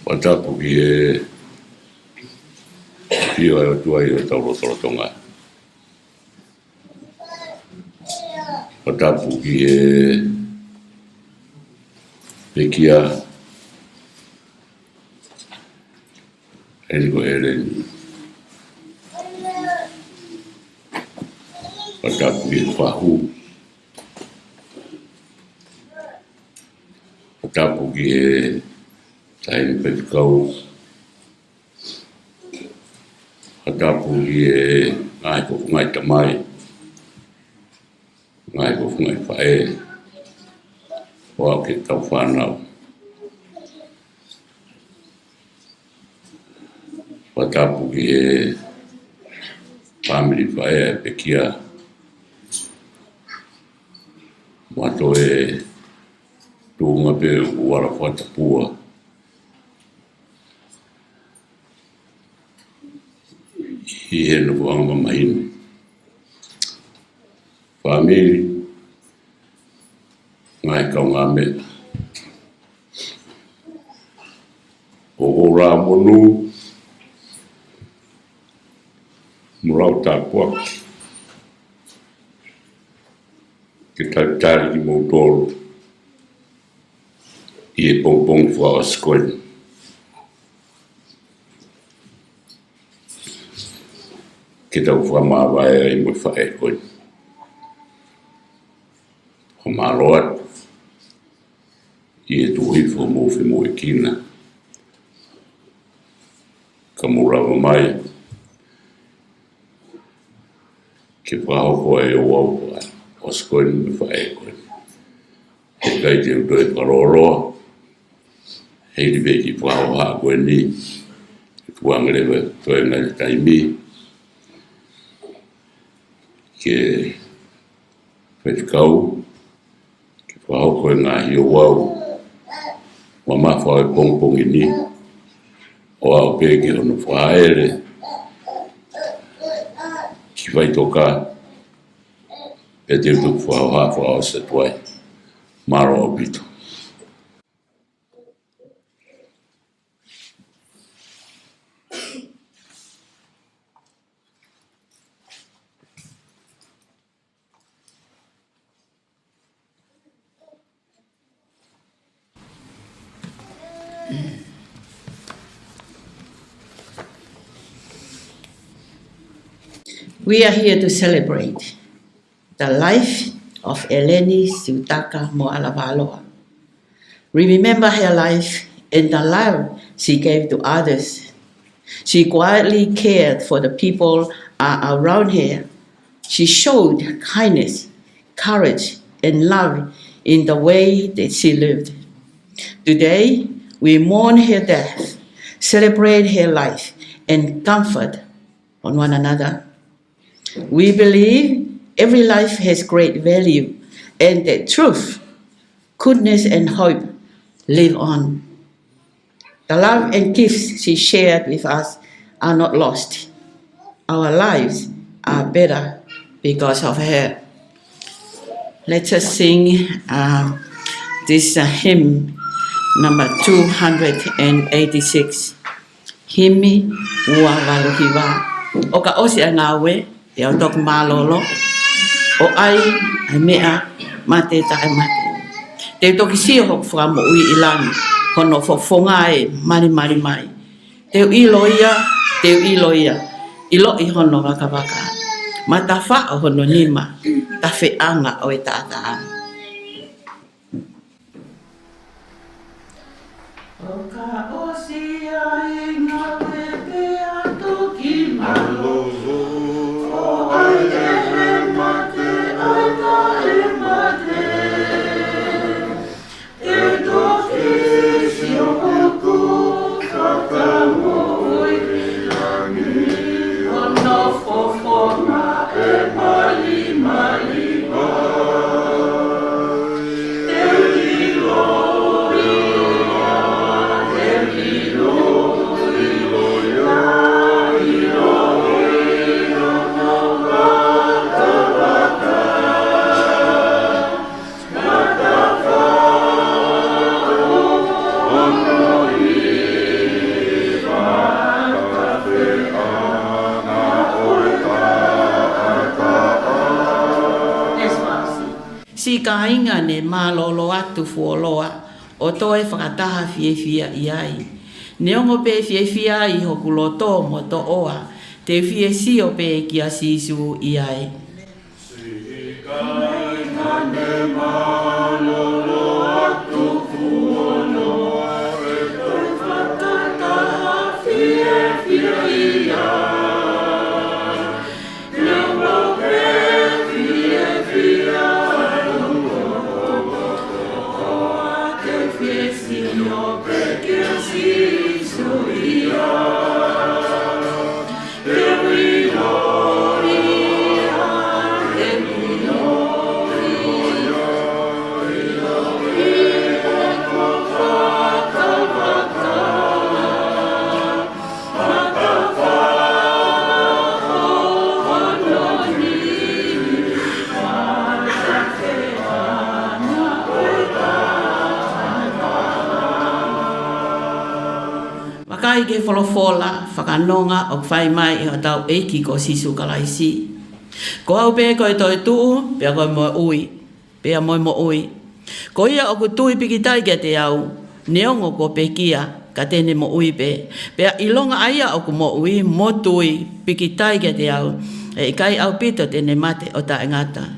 Watapu ki e pio e o tuai o tau rotoro tonga. Watapu ki e pekia Eriko Eleni. Watapu ki e pahu. Watapu ki e taini petikau. Watapu ki e ngai ko ngai tamai. Ngai ko ngai fae. Wa ke tau whanau. Watapu ki e family fae pekia. Mato e tunga pe uara whatapua. I he no wanga main. Family ngai kaunga me. O ora monu murau tāpua ki tautari ki mautoro I e pongpong fua o skoen. Ki tau fua mawai I mo whae koen. Fua maroat I e tuhi fua mowhi mo I kina. Ka murawa mai ki whahoko e o au o skoen me whae koen. He kai te udoi paroroa. Hei li veki whaho haa koen ni. Ki tuangalewa toi ngai taimi. Ke whetikau. Ki whahoko e ngā hio wau. Wa mawhae pongpongi ni. O au pēki hono whaere. Ki whai toka. E te utu whao haa whao se tuai. Maro o pito. We are here to celebrate the life of Eleni Siutaka Moala Valoa. We remember her life and the love she gave to others. She quietly cared for the people around her. She showed kindness, courage, and love in the way that she lived. Today, we mourn her death, celebrate her life, and comfort on one another. We believe every life has great value and that truth, goodness, and hope live on. The love and gifts she shared with us are not lost. Our lives are better because of her. Let us sing this hymn number 286. Himi ua walohiwa. Oka osi anawe. Te au toku mālolo, o ai mea mate tae mate. Te toki sio hoku whakamo ui ilangi, hono whafonga e mari mai. Te iloia, ilo I hono waka. Ma ta wha o hono nima, ta whianga o e tātaa. Oka osi ai ngā pepea toki mālolo. Si ka inga ne mālolo atu fuoloa, o toe whakataha fiefia I ai. Ne ongo pe fiefia I hoku loto mo to oa, te fiesio pe kia sisu I ai. Si ka inga ne mālolo atu fuoloa, e toe whakataha fiefia I ai. Makai ke wholofola, whakanonga o whai mai i o tau eiki ko sisu kalaisi. Ko au pe ko e toi tuu, pia koe mo ui, pia moi mo ui. Ko ia o ku tui pikitai ke te au, neongo ko pe kia, ka tene mo ui pe. Pia ilonga aia o ku mo ui, mo tui pikitai ke te au, e kai au pito tene mate o ta ngata.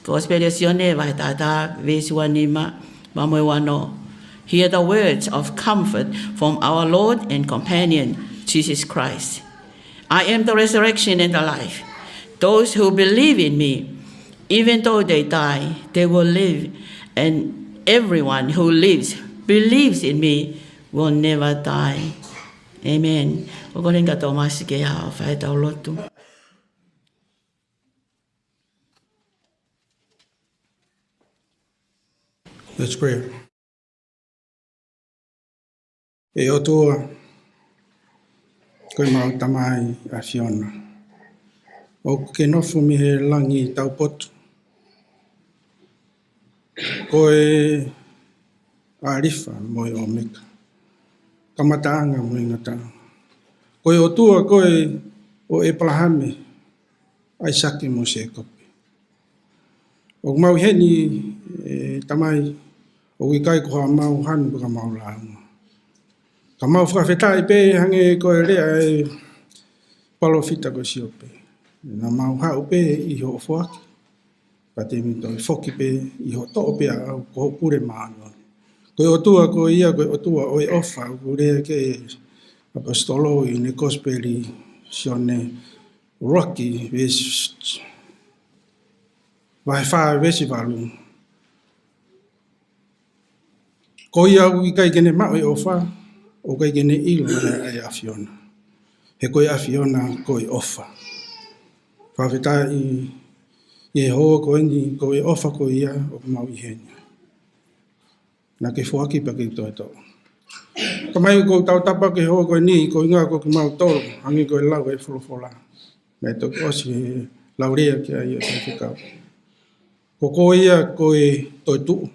Ko spedizione vai tata, vesua nima, mamoe wano. Hear the words of comfort from our Lord and companion, Jesus Christ. I am the resurrection and the life. Those who believe in me, even though they die, they will live. And everyone who lives, believes in me, will never die. Amen. Let's pray. E o toa, koe mau tamai a Fiona. O ke nofu mi he langi tau potu. Koe a rifa moi o meka. Kamataanga moi ngata. Koe o tua koe o e palahame ai sake mo se kopi. O mau heni tamai o wikai koha mau hanu buka mau launga. Ka mau whakawhetai pe hange koe rea e palofita ko siope. Na mau hau pe i ho fuaki. Pa te mito i foki pe i ho to'o pe au ko pure maano. Koe o tua ko ia koe o tua o e ofa ko rea ke apostolo i ne kospeli sione Rocky ves vai fa vesi valu. Ko ia i kai kene mau e ofa o kai kene ilo e a Fiona. He koe a Fiona koe ofa. Whawheta i hoa koe ni koe ofa koe ia o mau i henia. Nā ke fuaki pa ke toi tau. Ka mai ko tau tapa ke hoa koe ni koe ngā koe mau tolo. Hangi koe lau e wholofola. Mai tau kosi he laurea ki a ia sa whikau. Ko koe ia koe toi tuu.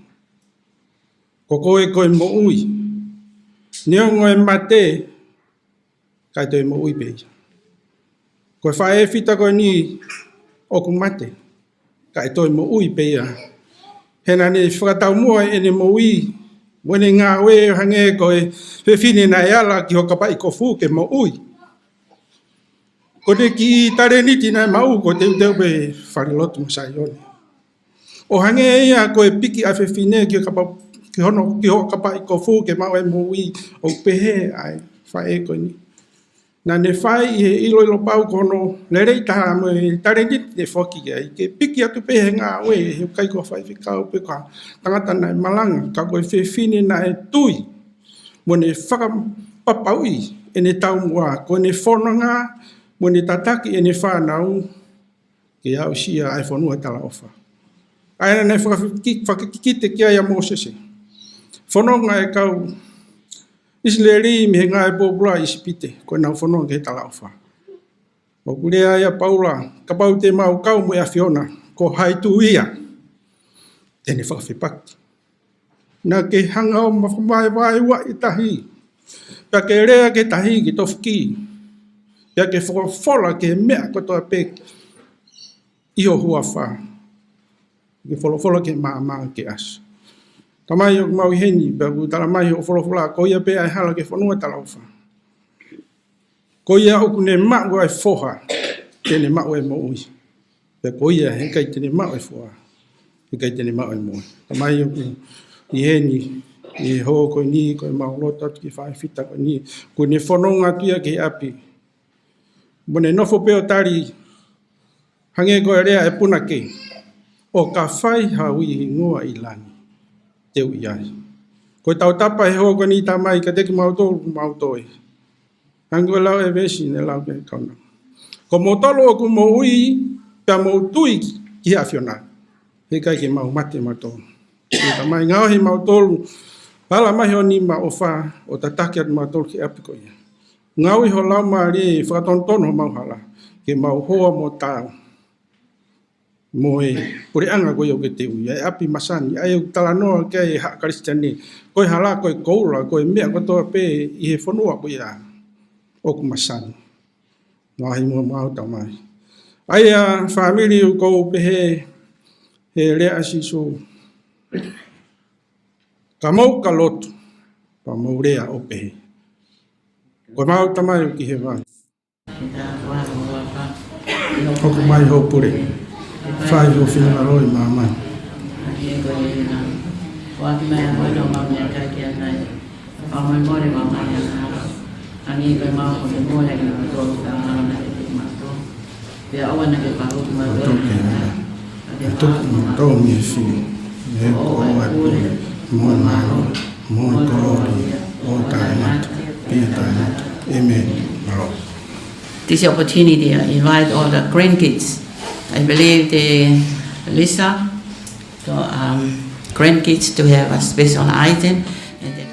Ko koe mo ui. Neongo e mate kai toi mo ui pe. Koe whae whita koe ni o ku mate. Kai toi mo ui pe ia. Hena ne whakatau mua e ne mo ui. Wene ngā we hange koe whiwhine na e ala ki hoka pai ko fu ke mo ui. Ko ne ki tare niti na mau ko teu pe wharilotu masai one. O hange ia koe piki a whiwhine ki hoka pai ko fu ke mau e mo ui. O pehe ai whae koe ni. Nā ne whai i he ilo pau kono, ne rei taha mo e tare niti ne whoki ai. Ke piki atu pehe ngā oe, he kai ko whai whikau pe ka tangata nai malanga, ka koe whiwhine na e tui. Mo ne whakapapaui e ne tau mua, ko ne whananga, mo ne tataki e ne whanau, ke au sia ai whanua tala ofa. Aina ne whakakikite kia ia Mosese. Whanonga e kau, Isleri me ngā e pōpura isipite, koe nau whanonga ke tala ofa. O kurea ia Paula, ka pau te mau kau mo e a Fiona, ko haitu ia. Tene whakawhipaki. Nā ke hanga o mawhamai vai wa i tahi. Pia ke rea ke tahi ki tofki. Pia ke whakawhola ke mea kotoa pe iho hua wha. Ke wholofola ke maa ke asu. Tamai o mau heni, pia ku tala mai o wholofola, ko ia pe ai hala ke whanua tala ofa. Ko ia hoku ne mau ai whoha, tene mau e mo ui. Pia ko ia he kai tene mau e whoha, he kai tene mau e mo ui. Tamai o i heni, i hoa koe ni, koe mau lota ki whae whita koe ni, ko ne whanonga tuia ke api. Mo ne nofo peo tari, hange koe rea e puna ke, o ka whai haui ngoa i lani. Teu iai. Koe tau tapa he hoa koe ni tamai, ka teki mau toi. Hango lau e vesi ne lau ke kauna. Ko mo tolo o ku mo ui, pia mo tui ki a Fiona. He kai ke mau mate ma tolu. He tamai ngau he mau tolu, pala mahi o ni ma ofa, o tataki at mau tolu ki api ko ia. Ngau i ho lau ma ri, whakatonton ho mau hala, ke mau hoa mo tau. Moe, pure anga koe o ke te ui, ai api masani, ai o talanoa ke ai ha Kristiani, koe hala, koe koura, koe mea kotoa pe i he whanua koe a oku masani. Ngahi mua mau tau mai. Ai a family o kou pe he lea asiso, ka mau ka lotu, pa mau rea o pe he. Koe mau tamai o ki he wai. Oku mai ho pure. Whai ho whina roi mamai. Waki mai a hoi no mamai a kai kia nai. A hoi more mamai a hara. Angi koe mau ko te moe hei na tō ka hara na e te mato. Pea awa na ke pahu ki mai roi. Tuku no tō mi e whiu. E ko ai pure. Moe maro. Moe korori. O tai mata. Pia tai mata. Amen. Maro. This opportunity, I invite all the grandkids. I believe the Lisa, the grandkids, to have a special item. And then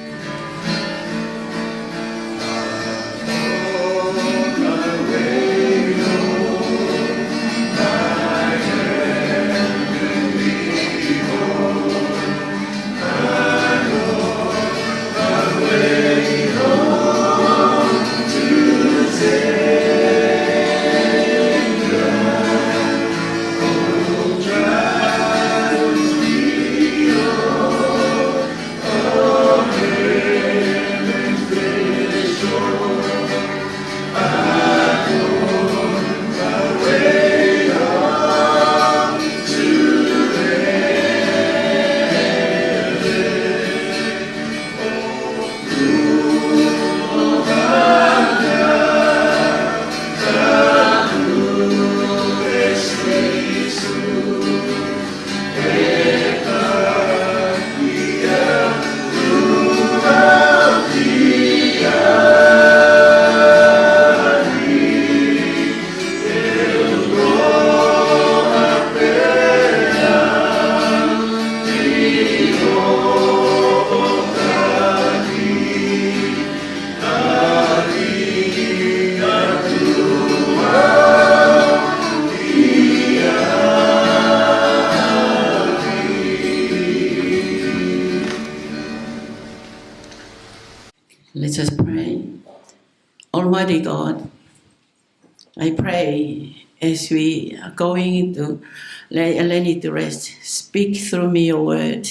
let us pray. Almighty God, I pray as we are going to lay Eleni to rest, speak through me your word,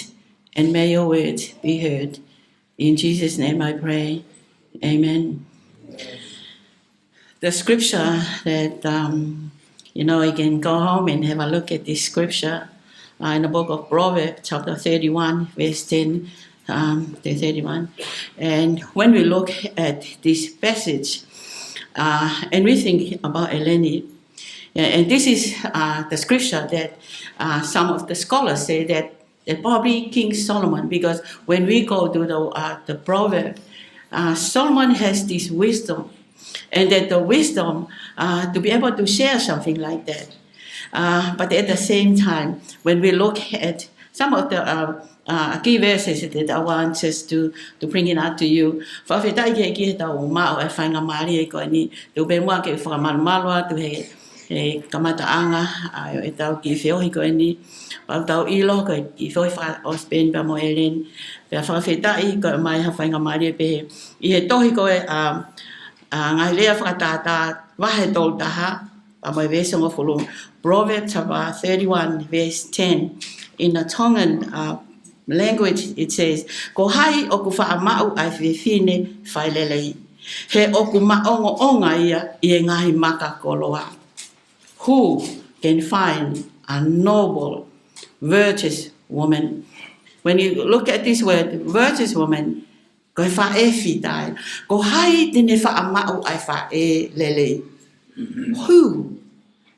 and may your word be heard. In Jesus' name I pray. Amen. The scripture that, you can go home and have a look at this scripture in the book of Proverbs, chapter 31, verse 10 to 31. And when we look at this passage, and we think about Eleni, and this is the scripture that some of the scholars say that probably King Solomon, because when we go to the Proverbs, Solomon has this wisdom, and that the wisdom to be able to share something like that. But at the same time, when we look at some of the key verses that I want just to bring it out to you. For if I get a mao, I find a Maria going to be more for a malmalwa to a kamata anga, I tell Gifio, he going but thou elo, if I or spend by Moelin, therefore if I got my having a Maria be. He had told he go I lay for a tata, what had told the ha, by my version of Proverbs 31, verse 10. In the Tongan language, it says, Ko hai o ku whaamau ai whiwhine whailelei. He o ku maongo onga ia I ngahi maka koloa. Who can find a noble, virtuous woman? When you look at this word, virtuous woman, ko whae whitai. Ko hai tine whaamau ai whaelelei. Who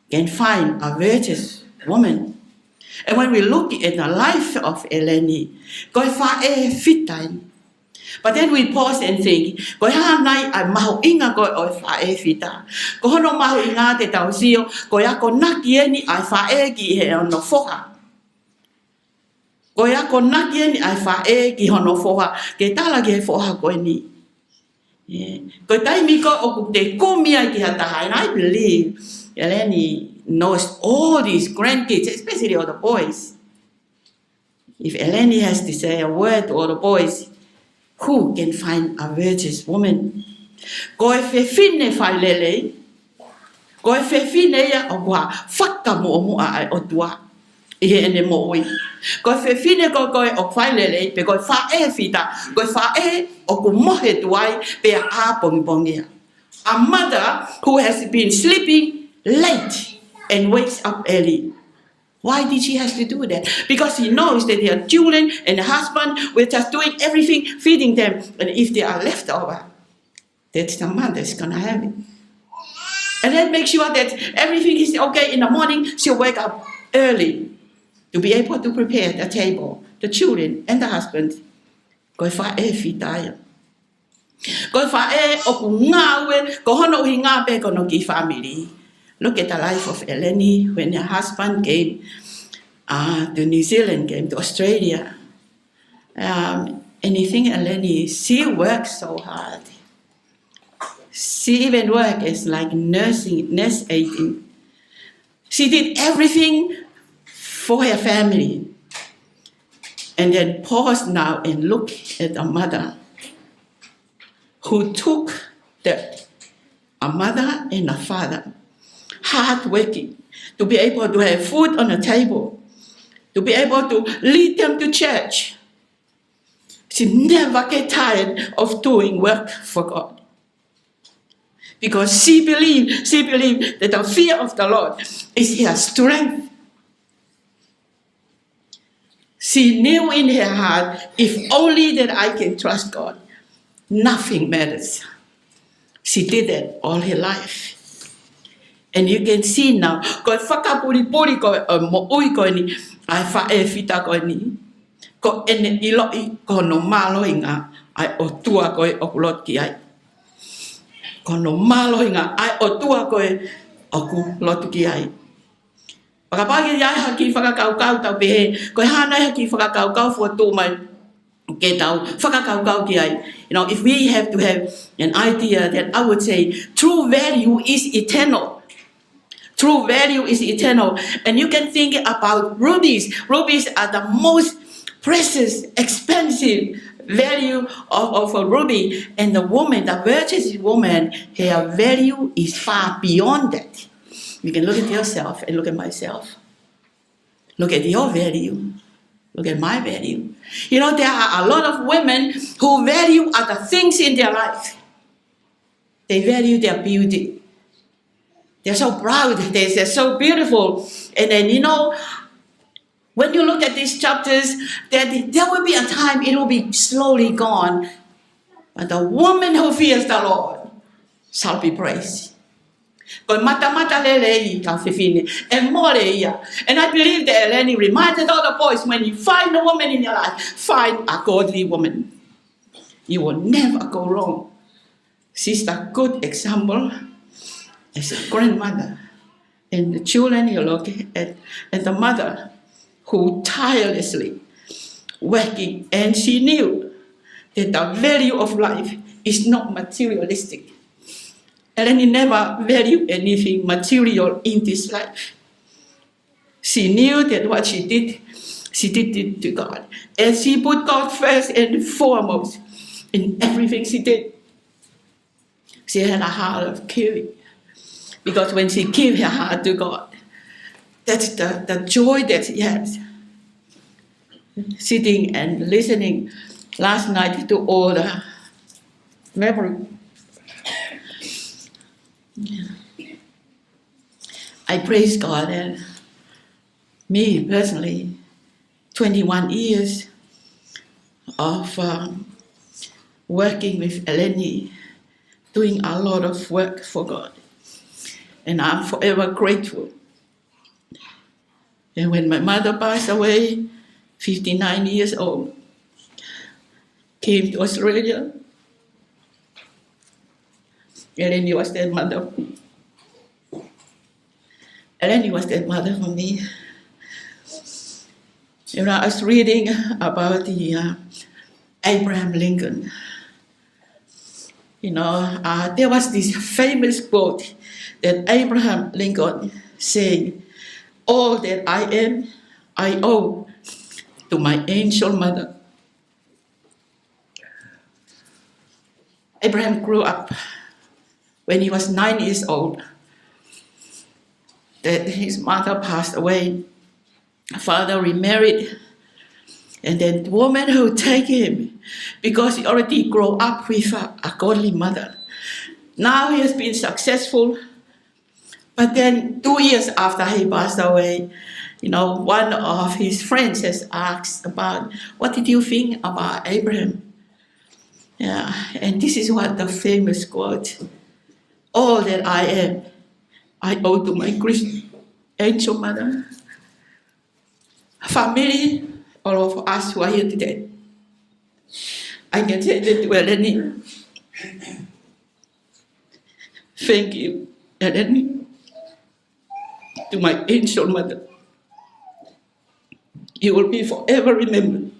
can find a virtuous woman? And when we look at the life of Eleni, koi whae whitai. But then we pause and think, koi hanai ai mahu inga koi oi whae whita. Ko hono mahu inga te tau sio, koi ako naki eni ai whae ki he ono whoha. Koi ako naki eni ai whae ki hono whoha, ke tala ki he whoha koi ni. Koi taimi ko oku te kumia ki hataha, and I believe Eleni knows all these grandkids, especially all the boys. If Eleni has to say a word to all the boys, who can find a virtuous woman? Ko e whewhine whai lele, ko e whewhine ia o kua whakamuamua ai o tua, I he ene mo ui. Ko e whewhine ko koe o whai lele, pe ko e whae whita, ko e whae o ku mohe tuai, pe a pongi. A mother who has been sleeping late and wakes up early. Why did she have to do that? Because she knows that their children and husband were just doing everything, feeding them. And if they are left over, that's the mother's going to have it. And then make sure that everything is okay in the morning. She'll wake up early to be able to prepare the table, the children and the husband. Ko whae whitaia. Ko whae o ku ngāwe, ko hono uhi ngā pe kono ki family. Look at the life of Eleni when her husband came to New Zealand, came to Australia. And you think Eleni, she worked so hard. She even worked as like nurse aiding. She did everything for her family. And then pause now and look at a mother who took a mother and a father, hard working, to be able to have food on the table, to be able to lead them to church. She never get tired of doing work for God. Because she believed that the fear of the Lord is her strength. She knew in her heart, if only that I can trust God, nothing matters. She did that all her life. And you can see now, ko whakapuri ko mo ui ko ni, ai whae whita ko ni, ko ene iloi ko no maloinga, ai o tua ko e o kulot ki ai. Ko no maloinga, ai o tua ko e o kulot ki ai. Pakapagi ai haki whakakaukau tau pehe, ko e hana haki whakakaukau fua tū mai, ke tau whakakaukau ki ai. You know, if we have to have an idea, that I would say, true value is eternal. True value is eternal. And you can think about rubies. Rubies are the most precious, expensive value of a ruby. And the woman, the virtuous woman, her value is far beyond that. You can look at yourself and look at myself. Look at your value. Look at my value. You know, there are a lot of women who value other things in their life. They value their beauty. They're so proud, they're so beautiful. And then, you know, when you look at these chapters, there will be a time it will be slowly gone. But the woman who fears the Lord shall be praised. And I believe that Eleni reminded all the boys, when you find a woman in your life, find a godly woman. You will never go wrong. She's a good example as a grandmother. And the children, you look at the mother who tirelessly working, and she knew that the value of life is not materialistic. Eleni never valued anything material in this life. She knew that what she did it to God. And she put God first and foremost in everything she did. She had a heart of giving. Because when she gave her heart to God, that's the joy that she has. Sitting and listening last night to all the memory. I praise God, and me personally, 21 years of working with Eleni, doing a lot of work for God. And I'm forever grateful. And when my mother passed away, 59 years old, came to Australia, Eleni was that mother. Eleni was that mother for me. You know, I was reading about the Abraham Lincoln. You know, there was this famous quote that Abraham Lincoln saying, all that I am, I owe to my angel mother. Abraham grew up when he was 9 years old, that his mother passed away. Father remarried, and then the woman who take him, because he already grew up with a godly mother. Now he has been successful, but then 2 years after he passed away, one of his friends has asked about, what did you think about Abraham? Yeah, and this is what the famous quote, all that I am, I owe to my Christian angel mother. Family, all of us who are here today, I can say that to Eleni, thank you, Eleni, to my angel mother. You will be forever remembered.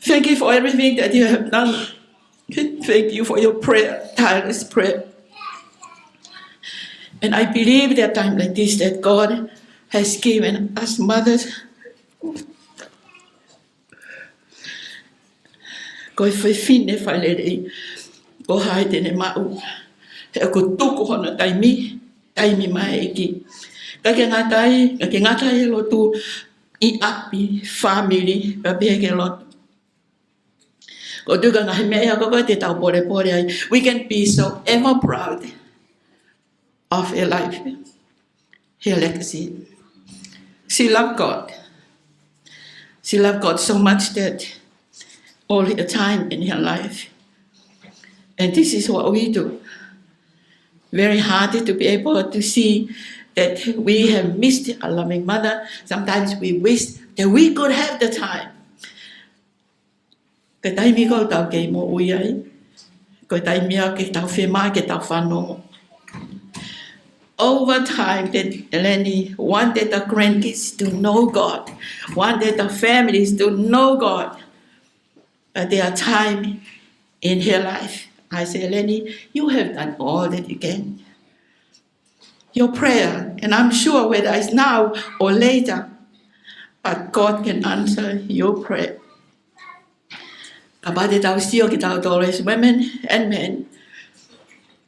Thank you for everything that you have done. Thank you for your prayer, tireless prayer. And I believe that time like this, that God has given us mothers. Ko foi fine fa le ko hai tene mau. He ko tuku hona taimi mai ki. Ka ke ngatai lo tu I api family pa bege lot. Ko tu ka ngai me ko te tau pore ai. We can be so ever proud of her life, her legacy. She loved God. She loved God so much that all the time in her life. And this is what we do. Very hard to be able to see that we have missed a loving mother. Sometimes we wish that we could have the time. Cái tay mi có tao kể một uy ấy, cái tay mi cái tao phê mai cái tao phán nô. Over time, that Eleni wanted the grandkids to know God, wanted the families to know God. But there are times in her life, I say, Eleni, you have done all that you can. Your prayer, and I'm sure whether it's now or later, but God can answer your prayer. About it, our women and men.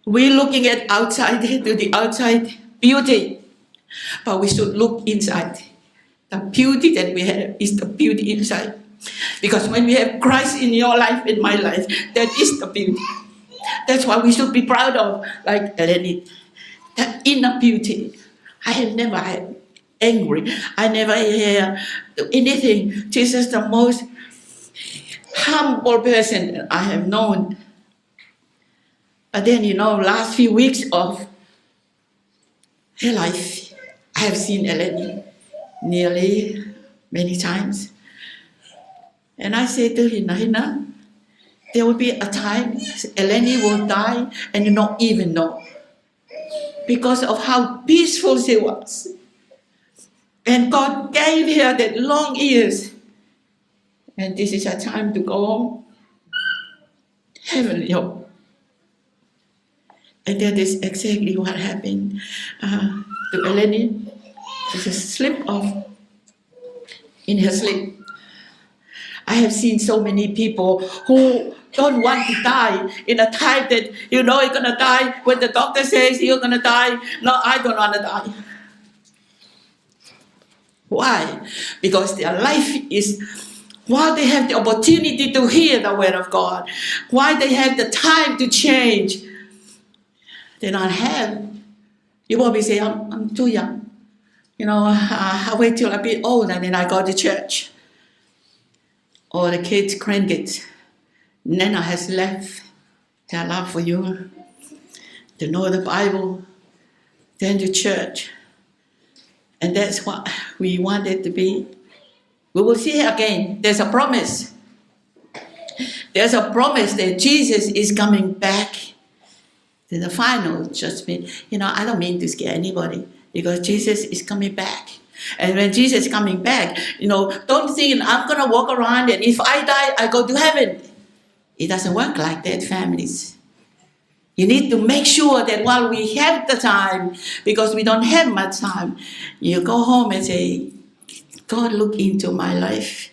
We're looking at outside to the outside beauty, but we should look inside. The beauty that we have is the beauty inside. Because when we have Christ in your life, in my life, that is the beauty. That's why we should be proud of, like Eleni, the inner beauty. I have never had angry. I never hear anything. Jesus is the most humble person that I have known. But then, last few weeks of her life, I have seen Eleni nearly many times. And I say to Hina, there will be a time Eleni will die and you not even know. Because of how peaceful she was. And God gave her that long years. And this is a time to go home. Heavenly home. And that is exactly what happened to Eleni. She just slipped off in her sleep. I have seen so many people who don't want to die in a time that you're going to die. When the doctor says you're going to die, no, I don't want to die. Why? Because their life is, while they have the opportunity to hear the word of God, while they have the time to change, they don't have. You probably say, I'm too young. I wait till I be old and then I go to church. Or the kids, grandkids. Nana has left their love for you. To know the Bible, then to church. And that's what we want it to be. We will see again. There's a promise. There's a promise that Jesus is coming back. To the final judgment. I don't mean to scare anybody because Jesus is coming back. And when Jesus is coming back, don't think I'm going to walk around and if I die, I go to heaven. It doesn't work like that, families. You need to make sure that while we have the time, because we don't have much time, you go home and say, God, look into my life.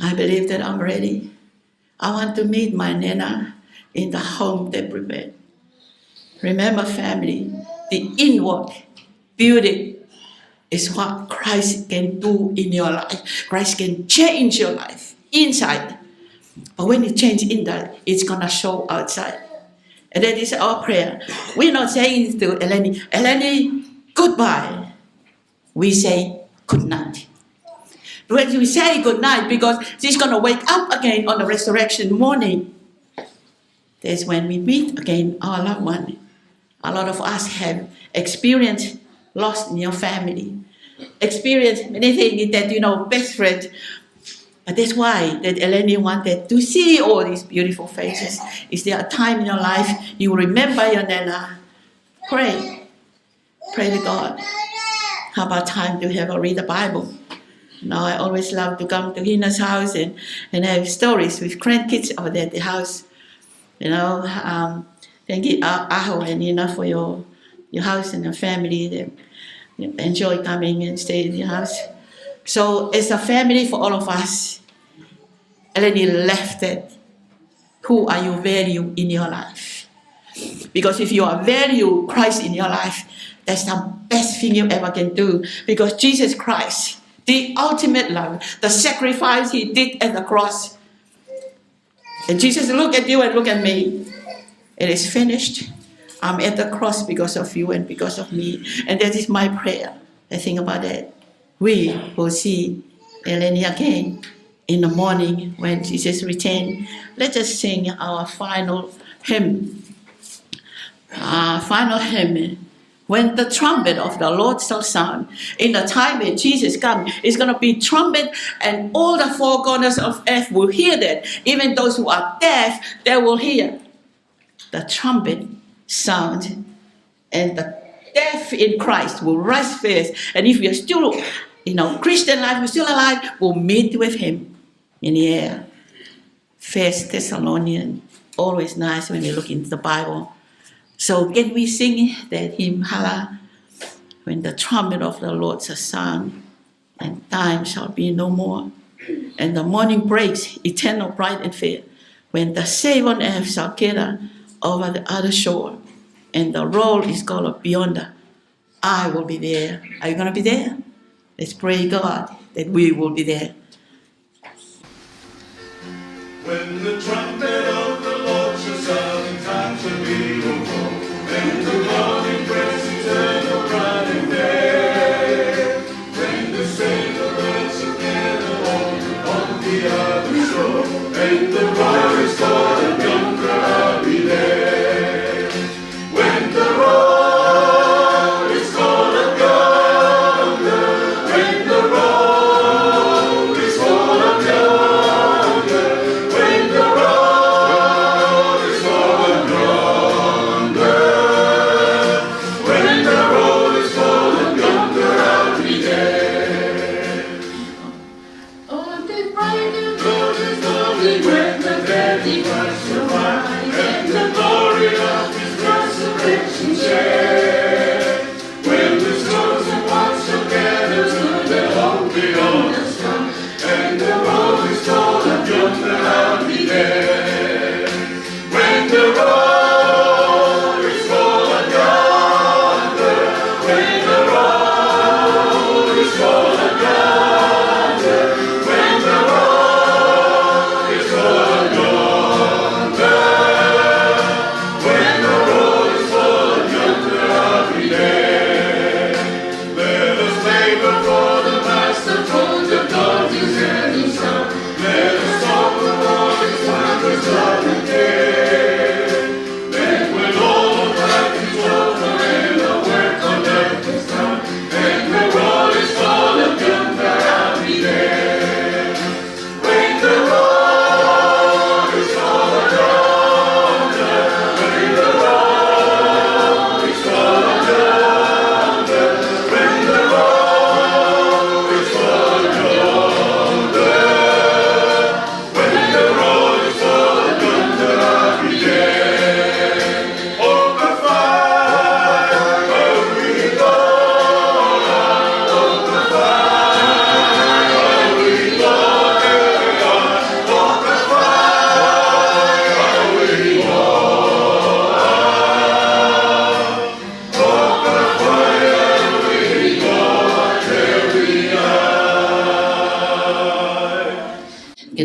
I believe that I'm ready. I want to meet my Nana in the home they prepared. Remember, family, the inward beauty is what Christ can do in your life. Christ can change your life inside. But when you change inside, it's going to show outside. And that is our prayer. We're not saying to Eleni, goodbye. We say good night. When we say good night, because she's going to wake up again on the resurrection morning, that's when we meet again our loved one. A lot of us have experienced loss in your family, experienced many things that, best friend. But that's why that Eleni wanted to see all these beautiful faces. Is there a time in your life you remember your Nana? Pray. Pray to God. How about time to have a read the Bible? I always love to come to Hina's house and have stories with grandkids over there at the house. Thank you, Aho and Nina, for your house and your family. They enjoy coming and stay in your house. So as a family, for all of us, Eleni left it. Who are you value in your life? Because if you are value Christ in your life, that's the best thing you ever can do. Because Jesus Christ, the ultimate love, the sacrifice He did at the cross. And Jesus look at you and look at me. It is finished. I'm at the cross because of you and because of me. And that is my prayer. I think about that. We will see Eleni again in the morning when Jesus returns. Let us sing our final hymn. When the trumpet of the Lord shall sound, in the time when Jesus comes, it's going to be trumpet, and all the four corners of earth will hear that. Even those who are deaf, they will hear the trumpet sound, and the deaf in Christ will rise first. And if we are still, Christian life, we're still alive, we'll meet with Him in the air. 1 Thessalonians, always nice when we look into the Bible. So can we sing that hymn, Hala? When the trumpet of the Lord shall sound, and time shall be no more, and the morning breaks, eternal, bright and fair, when the saved on earth shall gather over the other shore, and the roll is called beyond, I will be there. Are you going to be there? Let's pray God that we will be there. When the trumpet of the Lord shall sound, and time shall be no more, when the morning breaks, eternal, bright and fair, when the saved of earth shall gather on the other shore, and the roar is called and yonder I'll be there. When the roar is called and yonder, when the roar is called and yonder, when the roar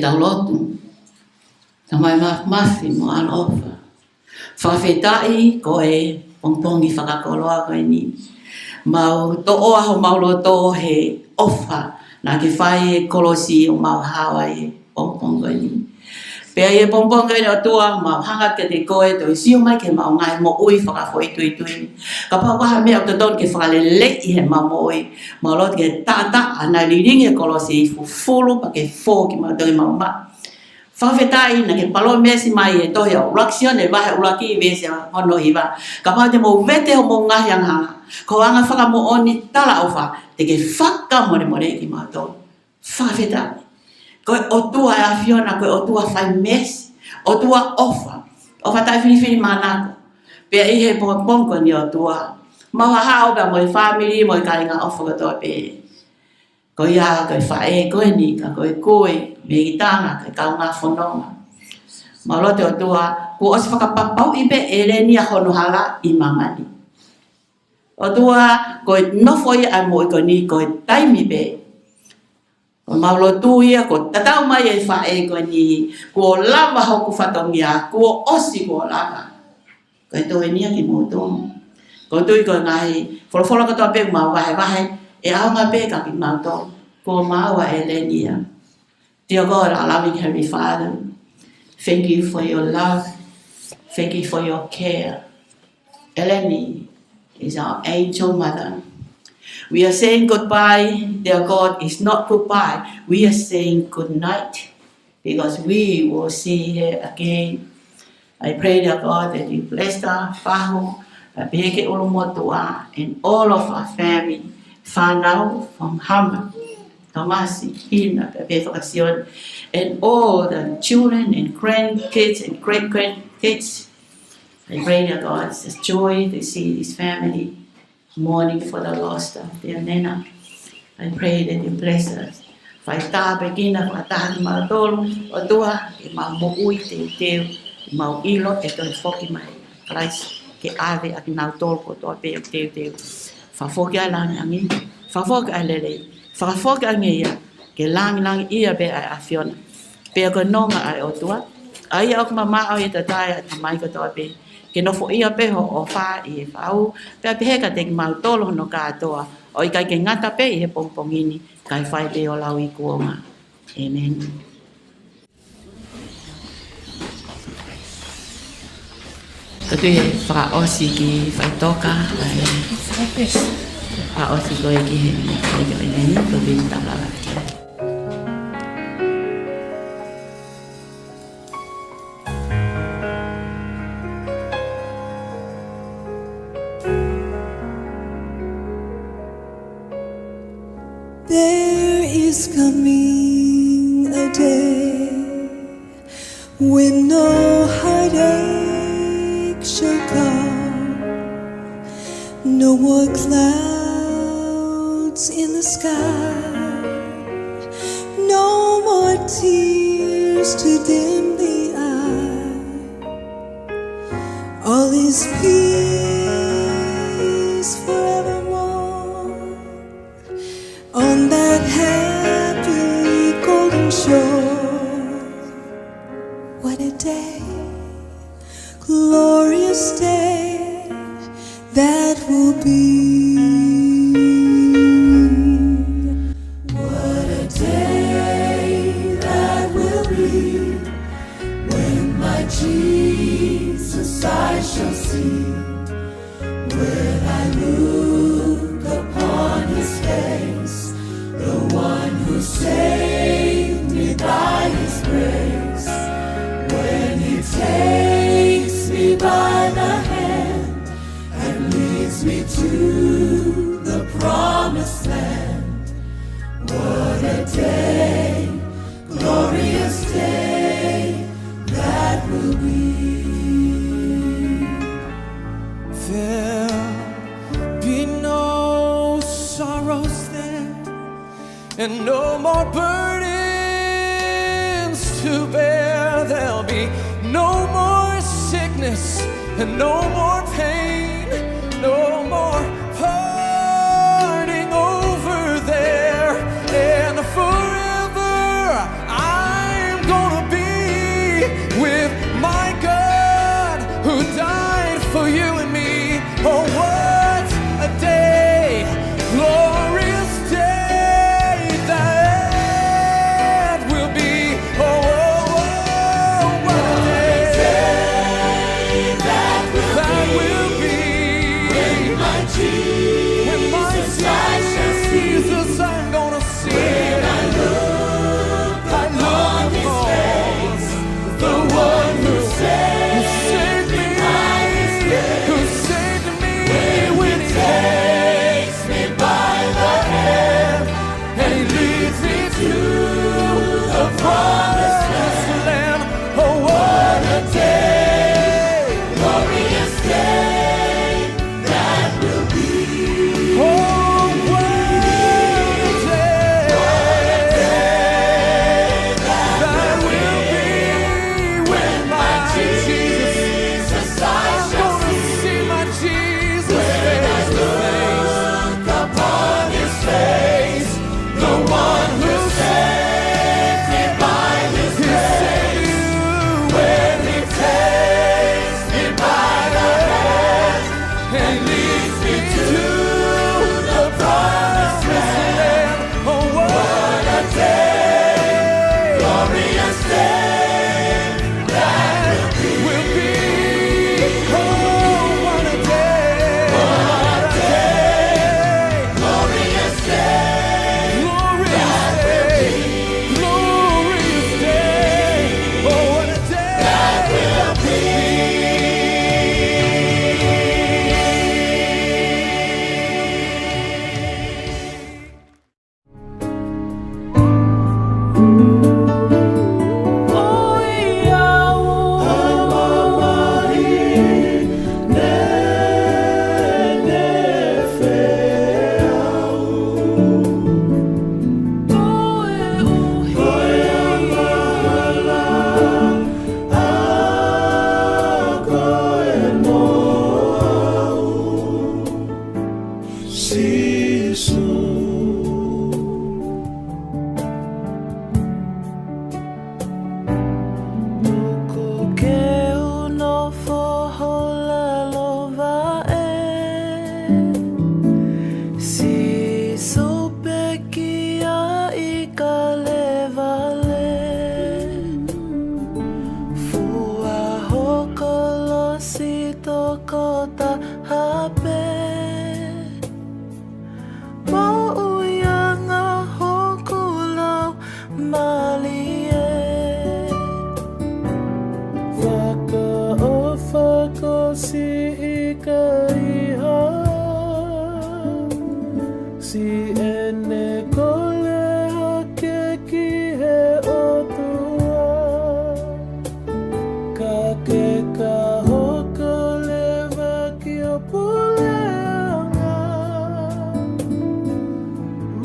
tau lotu. Tamai mafi mo alofa. Whawhetai ko e pongpongi whakakoloa koe ni. Mau to'o aho mauloto he ofa na ke whai e kolosi o mau hawa e pongpong koe ni. Pea e pongpong koe ni o tua mau hanga ke te koe to i sio mai ke mau ngai mo ui whakafoi tui tui. Ka pau waha mea o te ton ke whakalele i he mau mo ui. Mau lot ke tata ana liringi e kolosi i fufulu pa ke fō ki mau tongi mau ma. Whawhetai na ke palo mesi mai e tohi au raksion e wahe uraki i vese hono hiwa. Ka pau te mo vete o mo ngahi ang hanga. Ko anga whaka mo oni tala ofa te ke whaka more more ki mau tō. Whawhetai. Koe o tua e awhiona, koe o tua whai mesi. O tua ofa. Ofa tai whini manako. Pea i he pongpongko ni o tua. Maua hao pea mo i family, mo i karinga ofa katoa pe. Ko ia koe whae koe ni ka koe koe me i tanga koe kau ngā whanonga. Malote o tua, ko osi whakapapau i pe Eleni a hono hala i mamani. O tua, koe nofo i a mo i koe ni koe taimi pe. Ko maulotu ia, ko tatau mai e whae koe ni, ko lama hoku whatongia, ko osi ko lama. Koe toe nia ki mūtonga. Ko tui koe ngahi, wholofolo katoa pe mau wahe, e aunga pe ka ki mauto, ko maua Eleni. Dear God, our loving Heavenly Father, thank you for your love. Thank you for your care. Eleni is our angel mother. We are saying goodbye, dear God, is not goodbye. We are saying good night because we will see her again. I pray, dear God, that you bless our Fahu, Beke Ulumotua, and all of our family. Whanau from Hama, Tomasi, Hina, Pepefacion, and all the children and grandkids and great-grandkids. I pray that God is joy to see this family mourning for the loss of their Nena. I pray that you bless us. Whai tā pekina, whai tā ki maratolu, o tua, ke mau mo'ui te teo, ke mau ilo e toi whoki mai. Christ, ke ave a ki nau tolu ko toa pe o teo. Whafoki ai langi angi, whafoki ai lele, whafoki ai ngeia, ke langi ia be ai awhiona. Pea ko nonga ai o tua, ai au kuma maa au i tatai a tamai ko toa pe, ke nofo ia pe ho o wha i e whau, pea peheka te ki mau tolo hono kātoa, o i kai ke ngata pe i he pongpongini, kai whai pe o lau i kuonga. Amen. Katu e whaosi ki whaitoka, whaosi koe ki he Eleni, ko vinta lawa ki. There is coming a day when no heartache shall come, no more clouds in the sky, no more tears to dim the eye. All is peace forevermore on that happy golden shore. What a day, glorious day that will be. What a day that will be when my Jesus I shall see, when I look upon his face, the one who saved me by his grace. When he takes me by the hand and leads me to the promised land. What a day, glorious day that will be. There'll be no sorrows there, and no more burdens to bear. There'll be no more sickness and no more pain, no more hurting over there. And forever I'm toko ta hape Mo uyanga hokulau malie Waka o whako si ikaiha Si ene kole hake ki he otua Ka ke ka hoka lewa ki o puleanga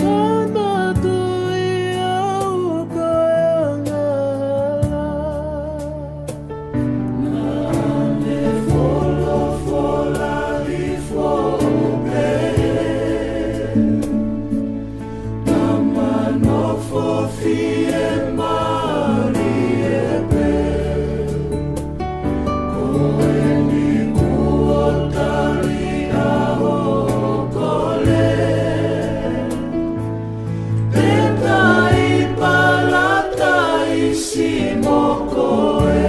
Mana tui au koeanga Nane folo fola li fope Tamano fofi e mari e pe Koe ni kuotari a hokole Petai palatai simo koe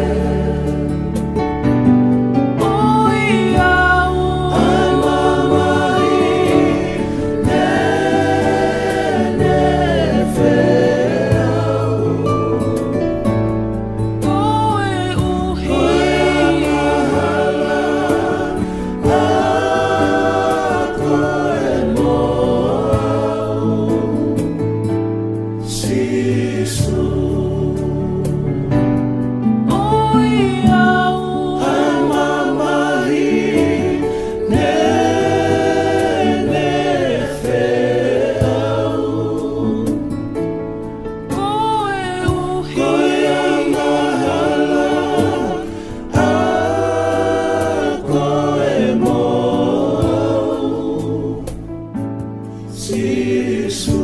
Oi au ai mamai nene feau Koe uhi mahala a koe moau Sisu Oi au ai mamahi nene feau Koe uhi mahala a koe moau Sisu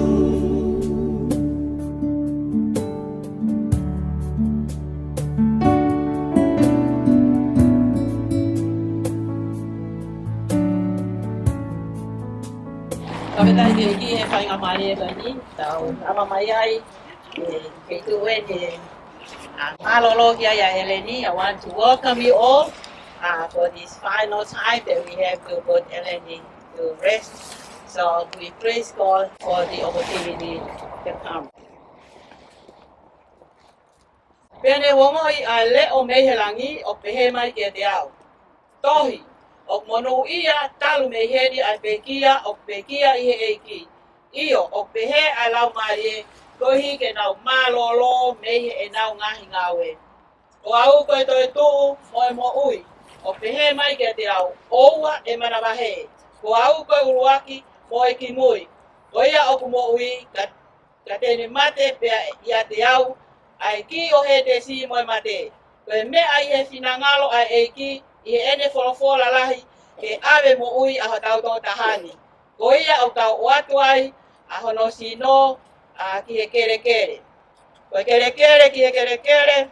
Kapitai ke ki e whainga mai e bani, tau ama mai ai, ke tu e te malolo ki ai a Eleni. I want to welcome you all for this final time that we have to put Eleni to rest. So we praise God for the opportunity to come. Pene wonga i a le o mehelangi o pehe mai ke te au. Tohi, o mono ia talu meheri a pekia o pekia i he eiki. Io o pehe a lau mai e tohi ke nau malolo mehe e nau ngahi ngawe. O au koe toi tuu mo e mo ui. O pehe mai ke te au oua e manawahe. O au koe uruaki mo e ki mui. O ia o ku mo ui ka tene mate pea ia te au. Ai ki o he te si mo e mate. Koe me ai he finangalo ai eiki i he ene wholofola lahi ke awe mo ui a tau tō tahani. Ko ia au tau o atu ai a hono sino ki he kere kere. Ko kere kere ki he kere kere.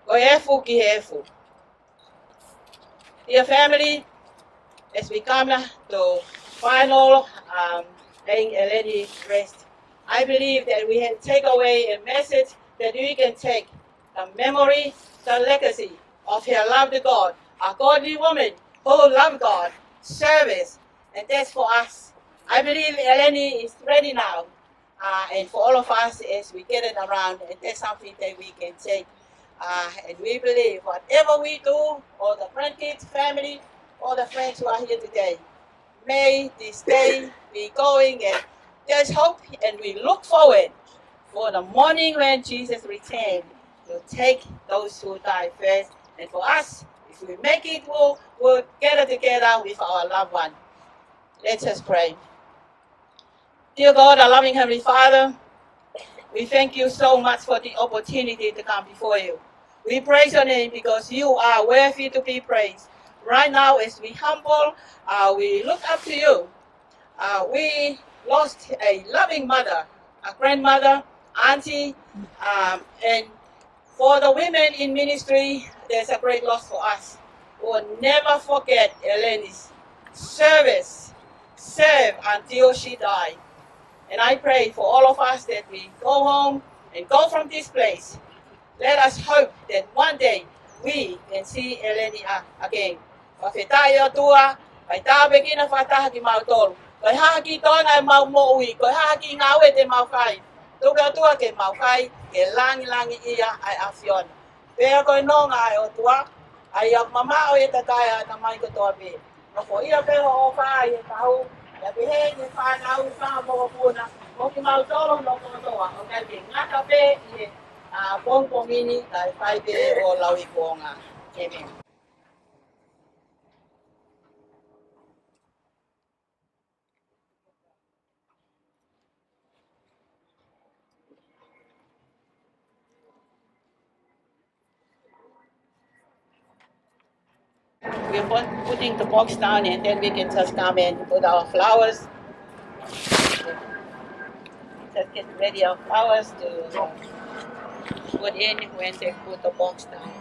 Ko efu ki he efu. Dear family, as we come to final laying Eleni rest, I believe that we can take away a message that we can take, the memory, the legacy of her love to God, a godly woman who loved God, service, and that's for us. I believe Eleni is ready now, and for all of us as we get it around, and that's something that we can take. And we believe whatever we do, all the grandkids, family, all the friends who are here today, may this day be going and there's hope, and we look forward for the morning when Jesus returns to take those who die first. And for us, if we make it, we'll gather together with our loved one. Let us pray. Dear God, our loving Heavenly Father, we thank you so much for the opportunity to come before you. We praise your name because you are worthy to be praised. Right now, as we humble, we look up to you. We lost a loving mother, a grandmother, auntie, and for the women in ministry, there's a great loss for us. We will never forget Eleni's service, serve until she died. And I pray for all of us that we go home and go from this place. Let us hope that one day we can see Eleni again. Whawhetaya tua, kai tāwe kina whataha ki mautoro. Kai haha ki tōna e mau mo ui, kai haha ki ngāwe te mau whai. Tuka tua ke mau whai, ke langi ia ai a Fiona. Pea koe no ngā e o tua, ai a mama o e tataya na mai ko toa pe. No ko ia peho o whai e tahu, ia pehe ni whanau wha mo puna. Mo ki mautoro no ko toa, o kai pe ngata pe i pongpo mini kai whai pe o lau i konga. Amen. We're putting the box down and then we can just come and put our flowers. Just get ready our flowers to put in when they put the box down.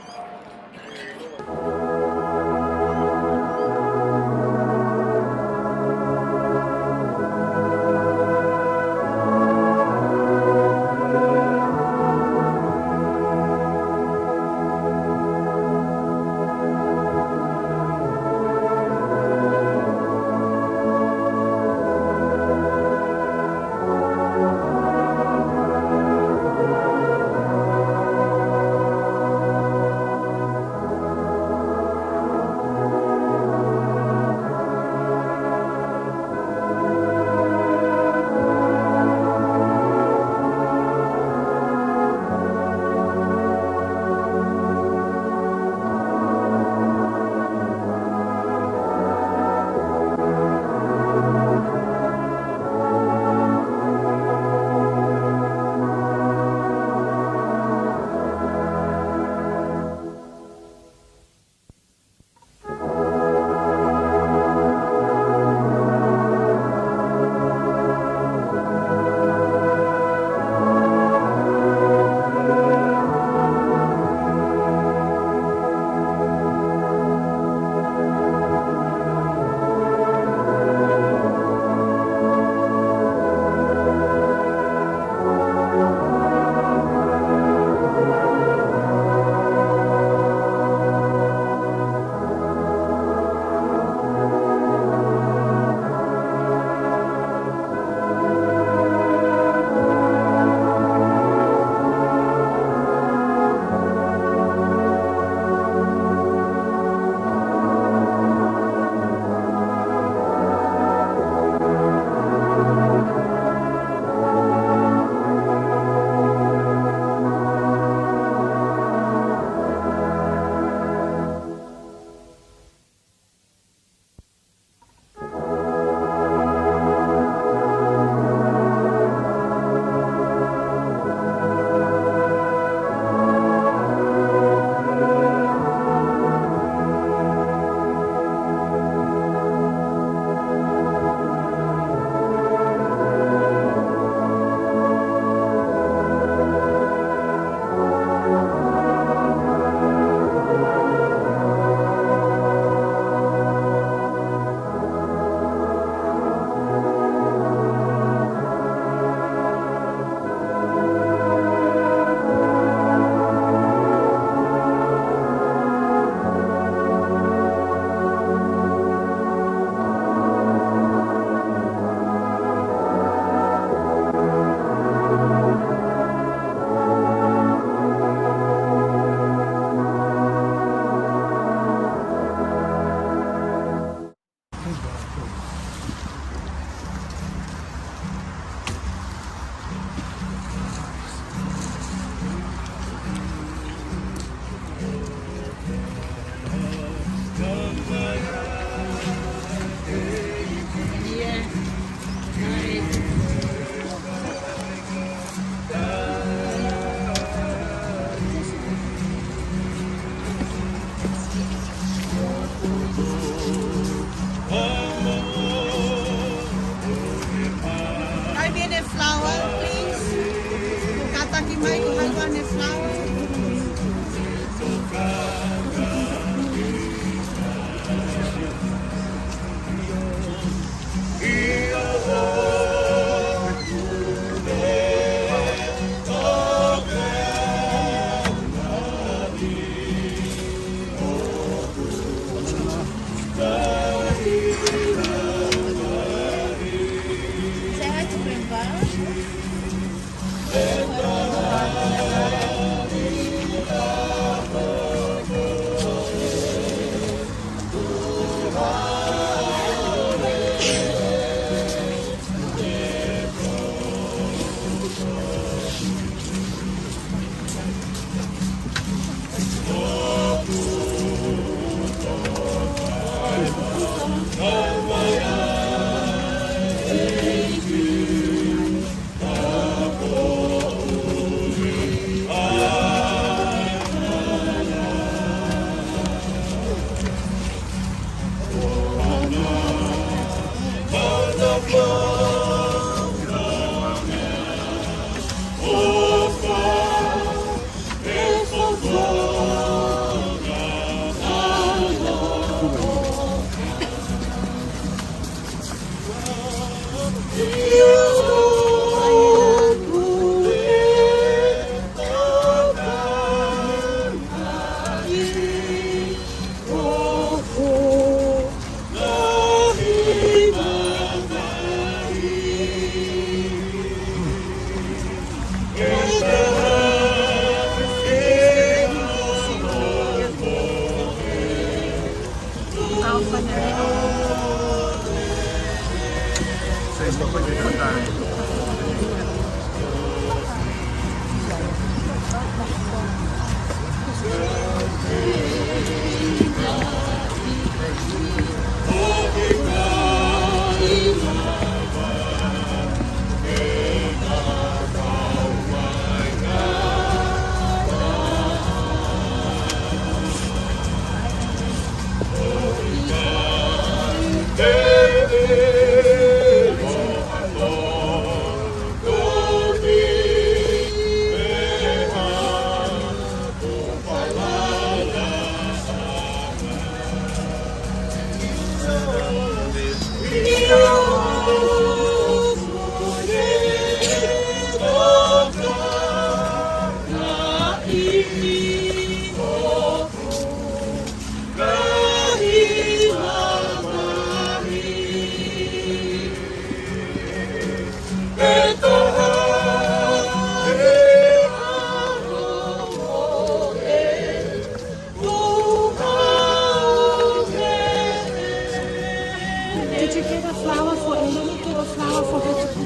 Did you get a flower for Eleni? Get a flower for her to put.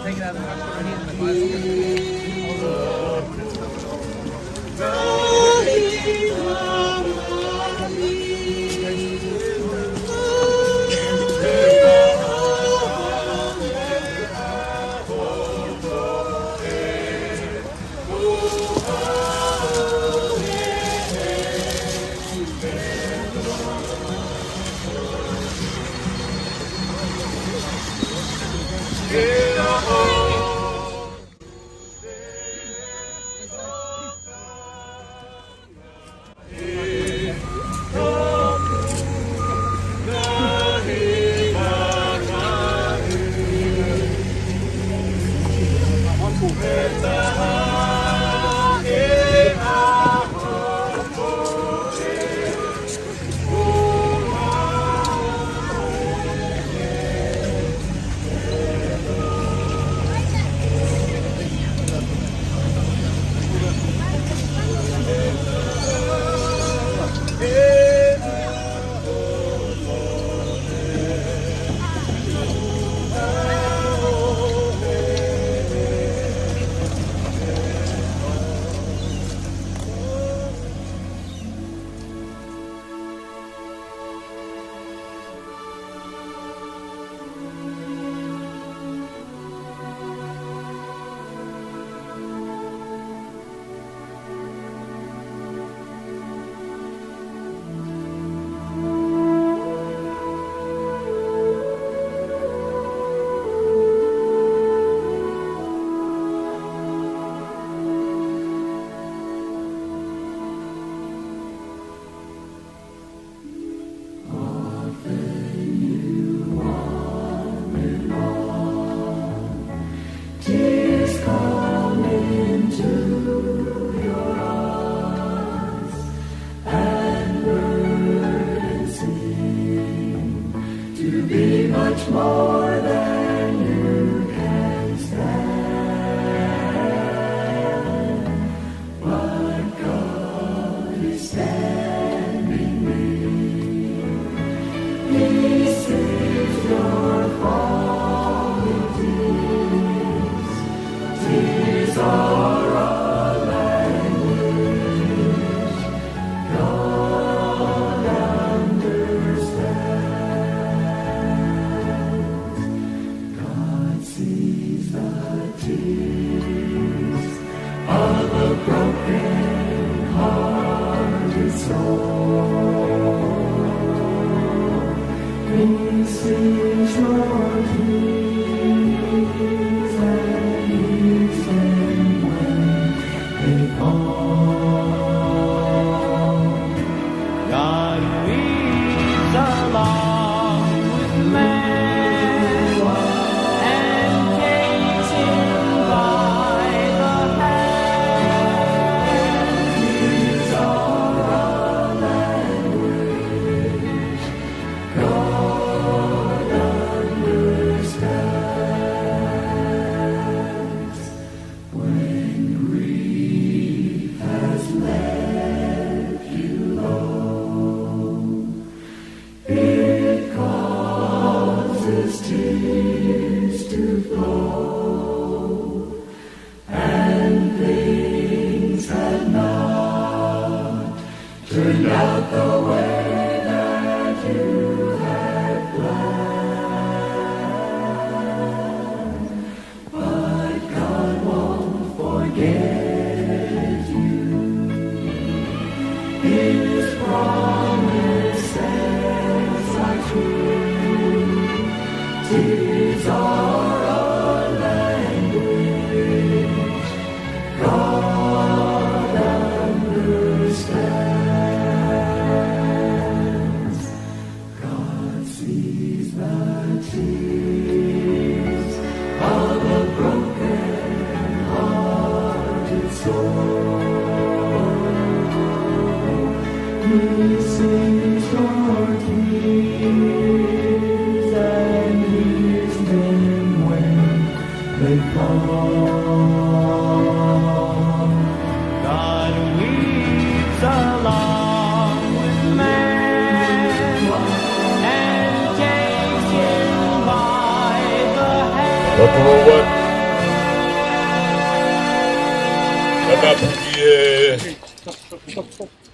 Take it out of the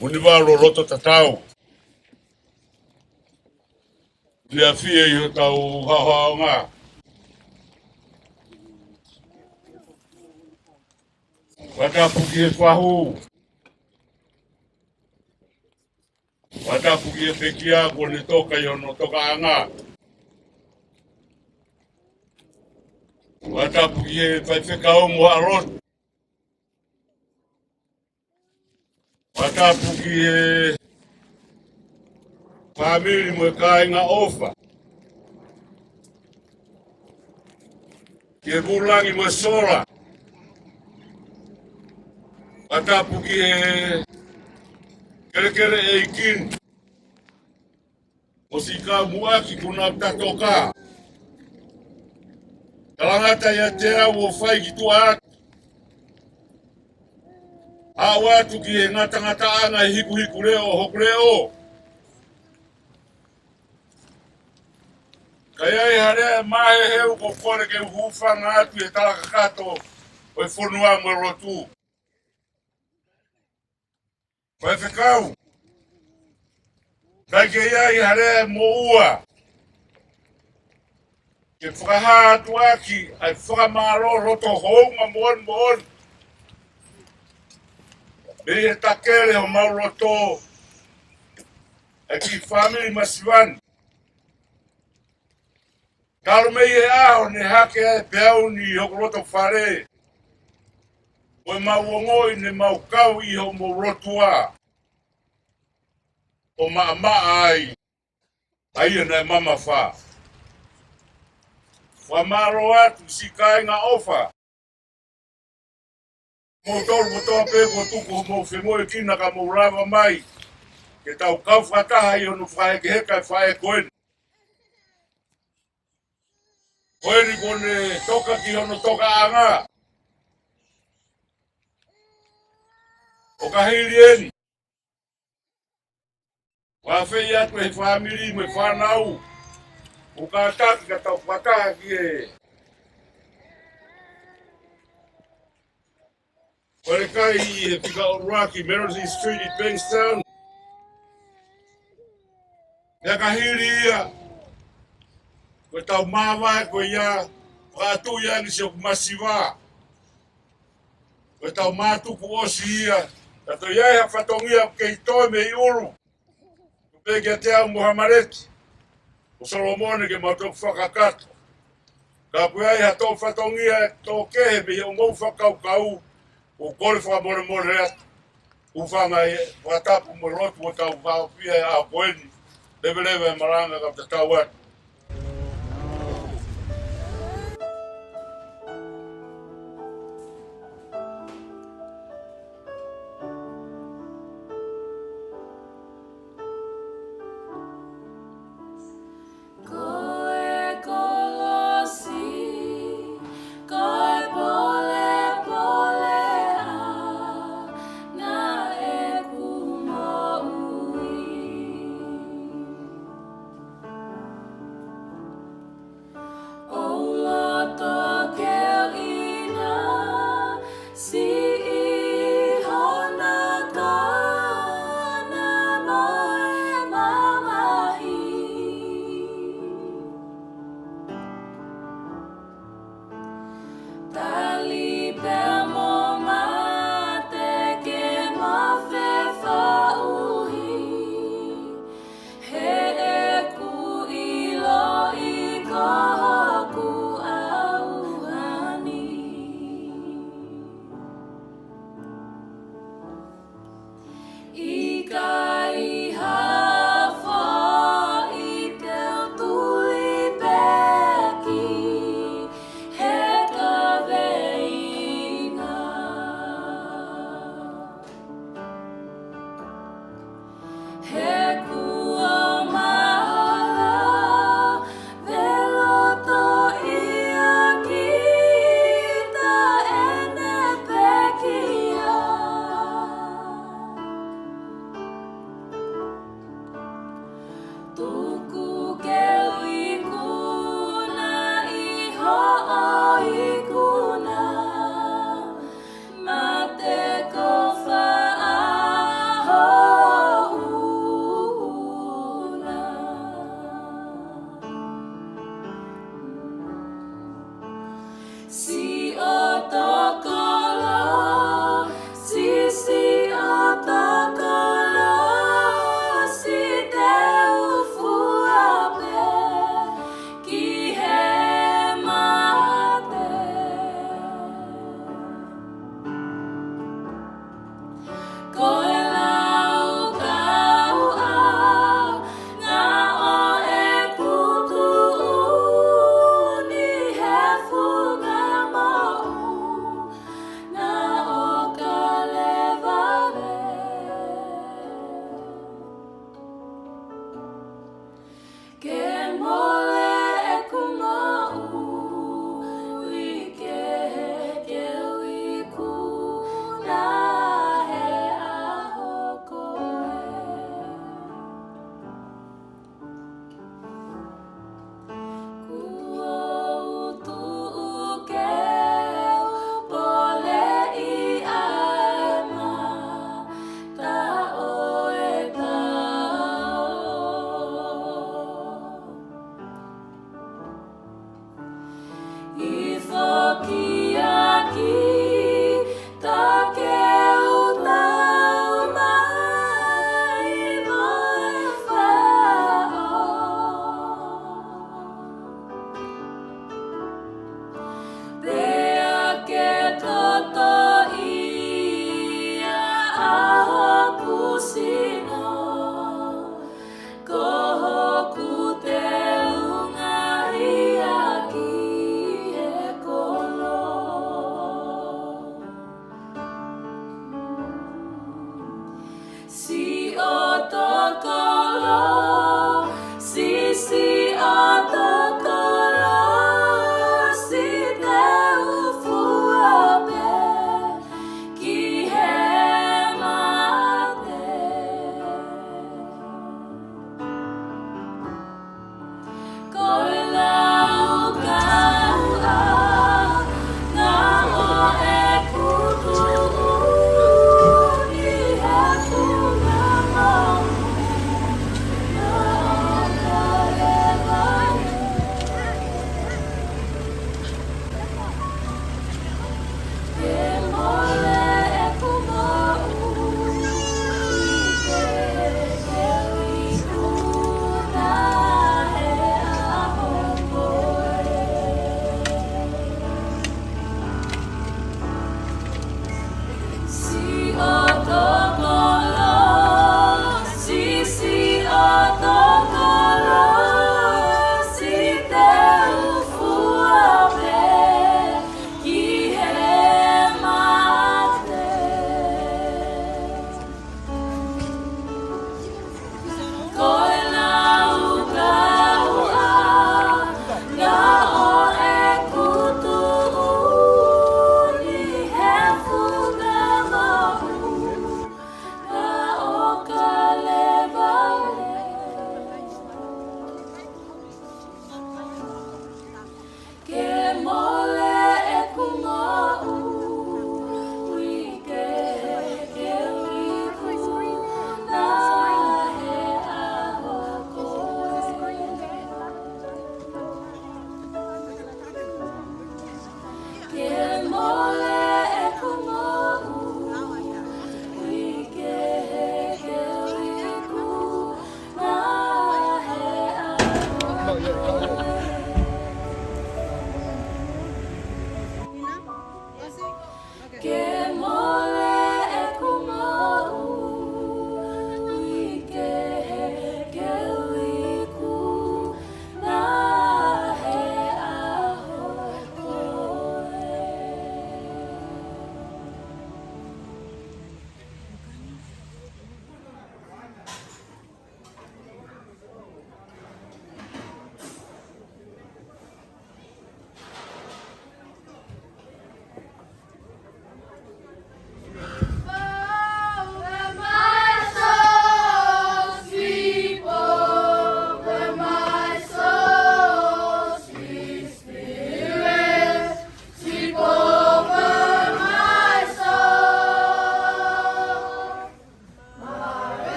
Univaro roto tatau. Ia fie i tau hahaonga. Watapuki e whahu. Watapuki e pekia kone toka i ono toka anga. Watapuki e whaifekao mua arot. Watapuki e famili mwe kainga ofa. Ke bulangi mwe sola. Watapuki e kere e ikin. Osika muaki kuna tatoka. Kalangata ya tea wo fai kitua atu. Awatu ki e ngata anga hiku leo hoku leo. Kaya i harea mahe heu ko kore ke hufanga atu e talaka kato o e whonua mwe rotu. Koe whekau. Kai ke ia i harea mo ua. Ke whakaha atu aki ai whakamaro roto hounga moon. Be e takele o mau roto. E ki family masiwan. Kalo me e aho ne hake e peau ni hoko roto whare. Oe mau ngoi ne mau kau i ho mo rotua. O maa ai. Ai na mama wha. Whamaro atu si kai ngā ofa. Mo tolu mo toa pe ko tuku mo whemoe kina ka mo rava mai. Ke tau kau whataha i onu whae ke heka whae koen. Koeni kone toka ki ono toka anga. O ka hiri eni. Whawhei atu he whamiri me whanau. O ka ataki ka tau whataha ki e. Kore kai i he pika o Rocky, Mercy Street i Bankstown. Ia ka hiri ia. Koe tau mawa koe ia. Whātu ia ni se o masiwa. Koe tau mātuku osi ia. Tato iai ha whatongia kei toi me i uru. Tupe kia te au Muhamareti. O Solomone ke matok whakakato. Ka puai ha tō whatongia tō kehe me i o ngau whakaukau. O kore whamore more atu. Ufanga e watapu mo rotu o tau whao pia e a poeni. Lewe e maranga ka te tau atu.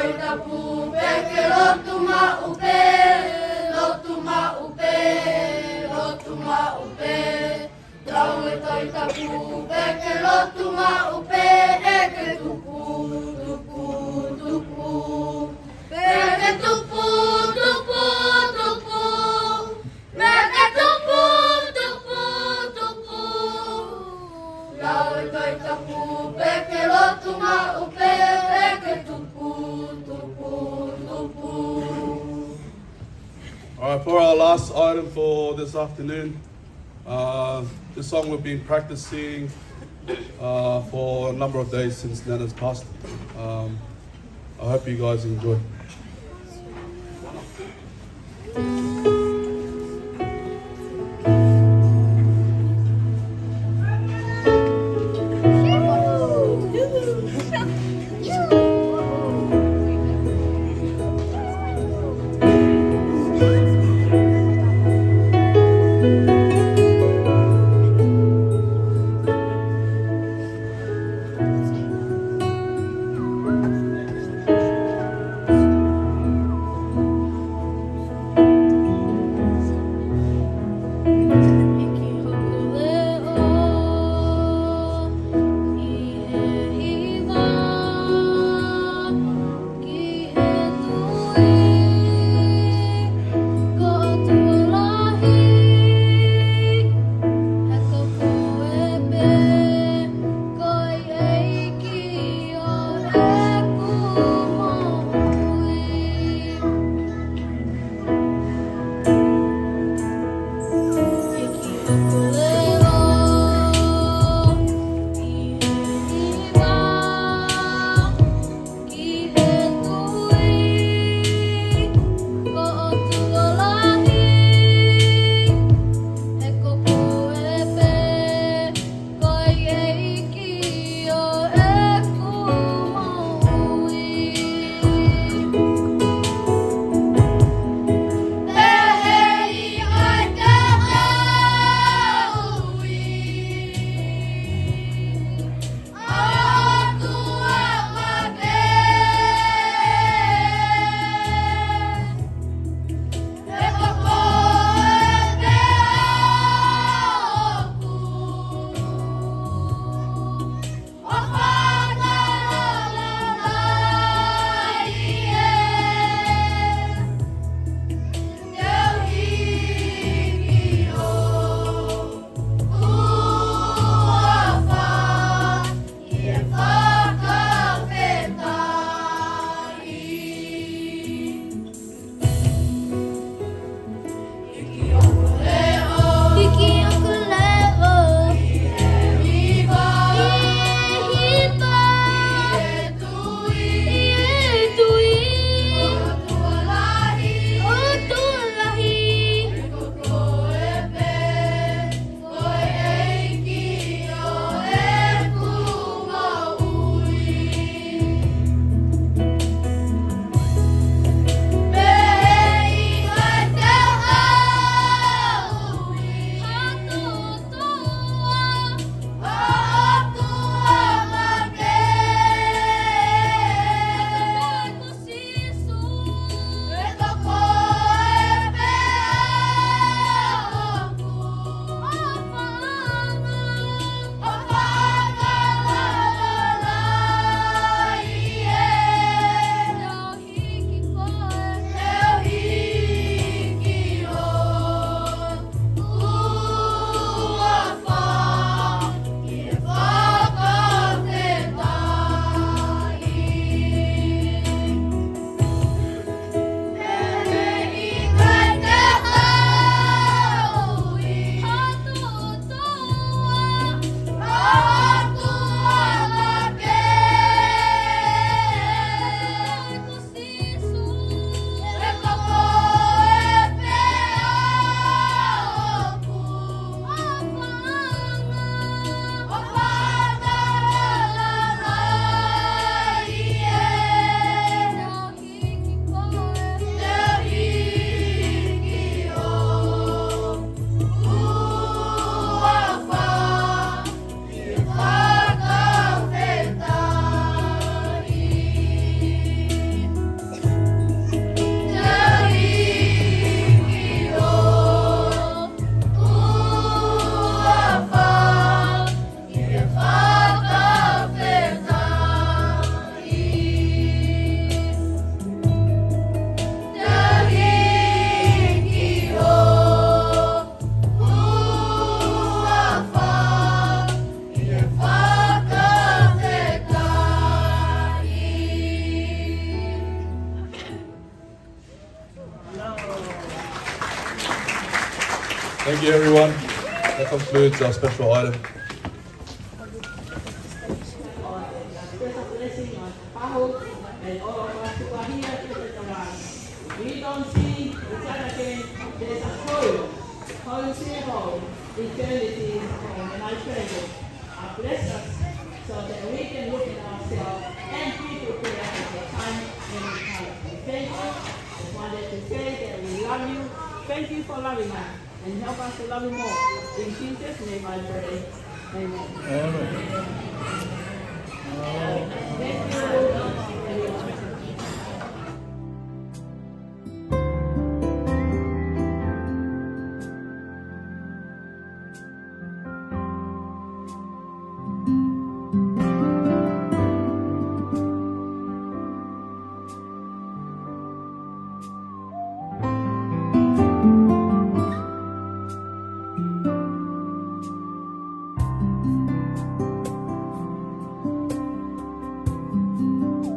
toi tapu peke lotu maupe, lotu maupe, lotu maupe. Lau e toi tapu peke lotu maupe, eke tupu, tupu, tupu. Peke tupu, tupu, tupu. Peke tupu, tupu, tupu. Lau e toi tapu peke lotu maupe, eke tupu, tupu, tupu. All right, for our last item for this afternoon, this song we've been practicing for a number of days since Nana's passed. I hope you guys enjoy. Thank you, everyone. That concludes our special item. Special blessing on Paho and all of us who are here around. We don't see each other again. There's a soul. Home sweet home. Eternity is home. And I pray that bless us so that we can look at ourselves and be prepared at the time when we come. Thank you. I wanted to say that we love you. Thank you for loving us and help us to love you more. In Jesus' name I pray. Amen. Thank you.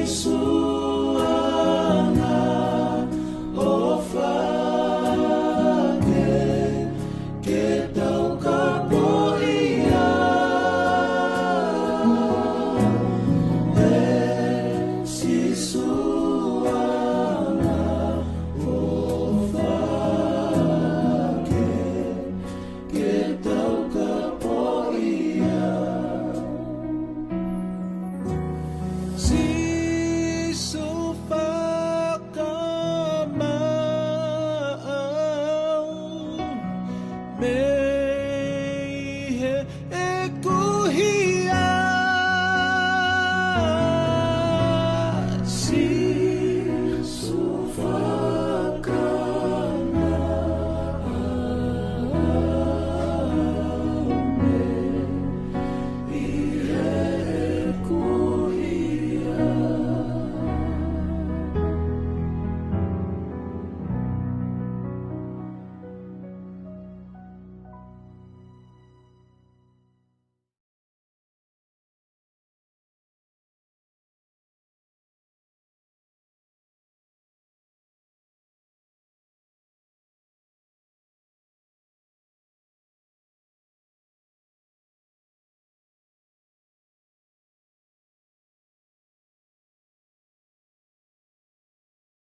Jesus.